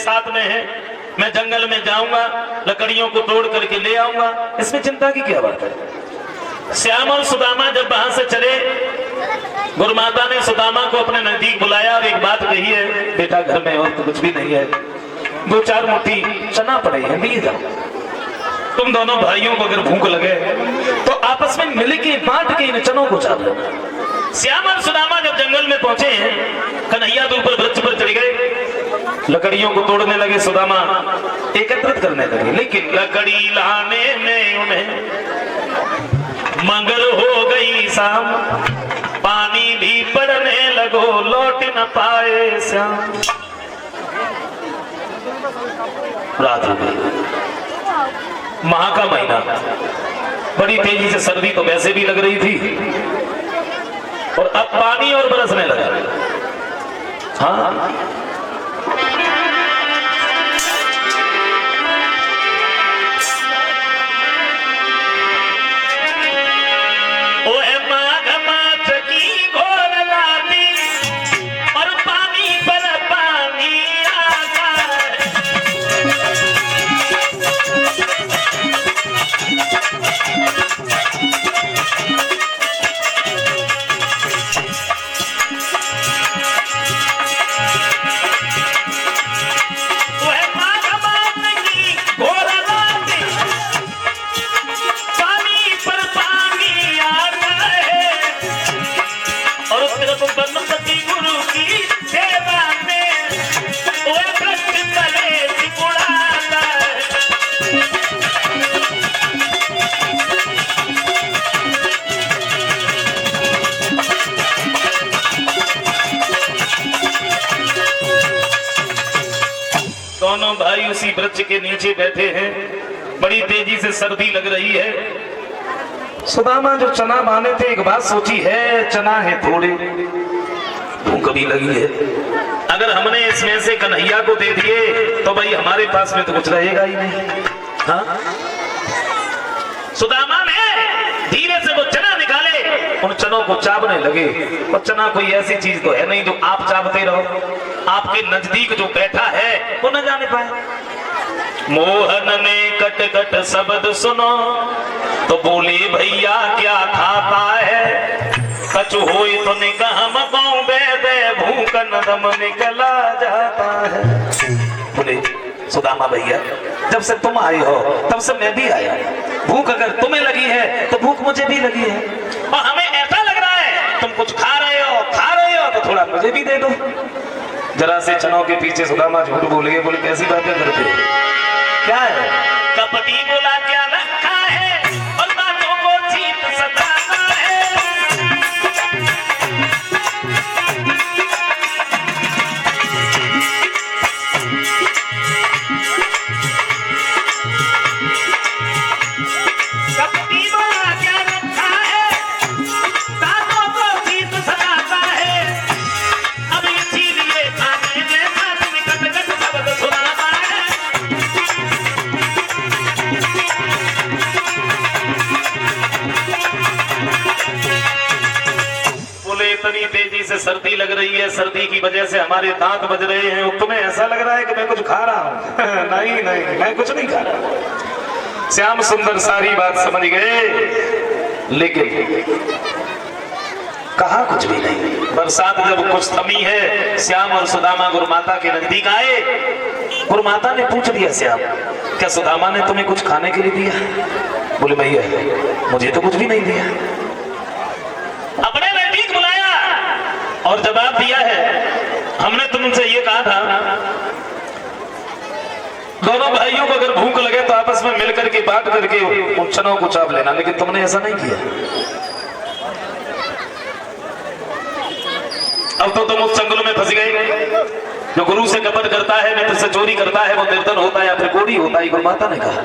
साथ में है, मैं जंगल में जाऊंगा, लकड़ियों को तोड़ करके ले आऊंगा, इसमें चिंता की क्या बात है। श्याम और सुदामा जब वहां से चले, गुरुमाता ने सुदामा को अपने नजदीक बुलाया और एक बात कही है, बेटा घर में और तो कुछ भी नहीं है, 2-4 मुट्ठी चना पड़े हैं, लिए जाओ। तुम दोनों भाइयों को अगर भूख लगे तो आपस में मिलके बांट के इन चनों को चाट लेना। श्याम और सुदामा जब जंगल में पहुंचे हैं, कन्हैया तो ऊपर वृक्ष पर चढ़ गए, लकड़ियों को तोड़ने लगे, सुदामा एकत्रित करने लगे, लेकिन लकड़ी लाने में उन्हें मंगल हो गई शाम, पानी भी पड़ने लगो लौट न पाए श्याम। रात हो गई, माह का महीना, बड़ी तेजी से सर्दी तो वैसे भी लग रही थी और अब पानी और बरसने लगा। हाँ, दोनों भाई उसी वृक्ष के नीचे बैठे हैं, बड़ी तेजी से सर्दी लग रही है। सुदामा जो चना बांधे थे, एक बात सोची है, चना है थोड़े, भूख भी लगी है, अगर हमने इसमें से कन्हैया को दे दिए तो भाई हमारे पास में तो कुछ रहेगा ही नहीं। हाँ? सुदामा ने धीरे से वो चना निकाले, उन चनों को चावने लगे। और चना कोई ऐसी चीज तो है नहीं जो आप चावते रहो, आपके नजदीक जो बैठा है वो न जाने पाए। मोहन ने कट कट शब्द सुनो तो बोले भैया क्या खाता है, कछु होए तो निगाह मकाऊ दे दे, भूखन दम निकला जाता है। बोले सुदामा भैया, जब से तुम आए हो तब से मैं भी आया, भूख अगर तुम्हें लगी है तो भूख मुझे भी लगी है, और हमें ऐसा लग रहा है तुम कुछ खा रहे हो तो थोड़ा मुझे भी दे दो। जरा से चनों के पीछे सुदामा झूठ बोल गए, बोले कैसी बातें करते, क्या है कपटी बोला क्या रखा है, और बातों को जीत सताता है। कपटी बोला क्या रखा है, बातों को जीत सताता है, अब इसीलिए खाने जैसा तुम कट कट शब्द सुनाता है। बोले इतनी तेजी से सर्दी लग रही है, सर्दी की वजह से हमारे दांत बज रहे हैं, तुम्हें ऐसा लग रहा है कि मैं कुछ खा रहा हूं। नहीं नहीं, मैं कुछ नहीं खा रहा। श्याम सुंदर सारी बात समझ गए, लेकिन कहा कुछ भी नहीं। बरसात जब कुछ थमी है, श्याम और सुदामा गुरुमाता के नजदीक आए। गुरुमाता ने पूछ दिया, श्याम क्या सुदामा ने तुम्हें कुछ खाने के लिए दिया? बोले भैया मुझे तो कुछ भी नहीं दिया। अपने नजदीक बुलाया और जवाब दिया है, हमने तुमसे ये कहा था दोनों भाइयों को अगर भूख लगे तो आपस में मिलकर के बांट करके उन चनों को चाप लेना, लेकिन तुमने ऐसा नहीं किया। अब तो तुम उस जंगल में फंस गए। जो गुरु से कपट करता है, मित्र से चोरी करता है, वो निर्धन होता है या फिर कोढ़ी होता है, गुरुमाता ने कहा।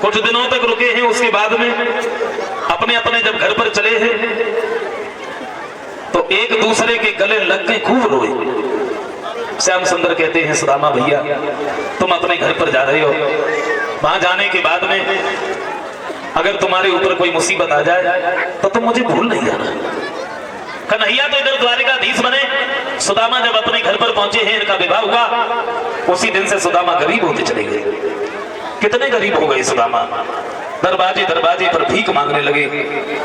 कुछ दिनों तक रुके हैं, उसके बाद में अपने अपने जब घर पर चले हैं तो एक दूसरे के गले लग के खूब रोए। श्याम सुंदर कहते हैं, सुदामा भैया तुम अपने घर पर जा रहे हो, वहां जाने के बाद में अगर तुम्हारे ऊपर कोई मुसीबत आ जाए तो तुम मुझे भूल नहीं जाना। कन्हैया तो इधर द्वारिकाधीश बने, सुदामा जब अपने घर पर पहुंचे हैं, इनका विवाह हुआ, उसी दिन से सुदामा गरीब होते चले गए। कितने गरीब हो गए सुदामा, दरवाजे दरवाजे पर भीख मांगने लगे,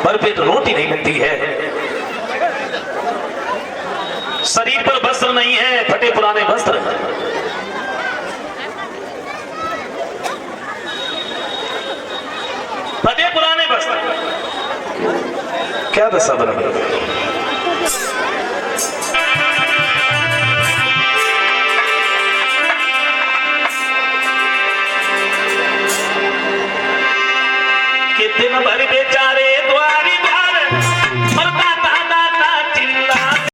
भरपेट रोटी नहीं मिलती है, शरीर पर वस्त्र नहीं है, फटे पुराने वस्त्र हैं। फटे पुराने वस्त्र, क्या दशा बना। दिन भर बेचारे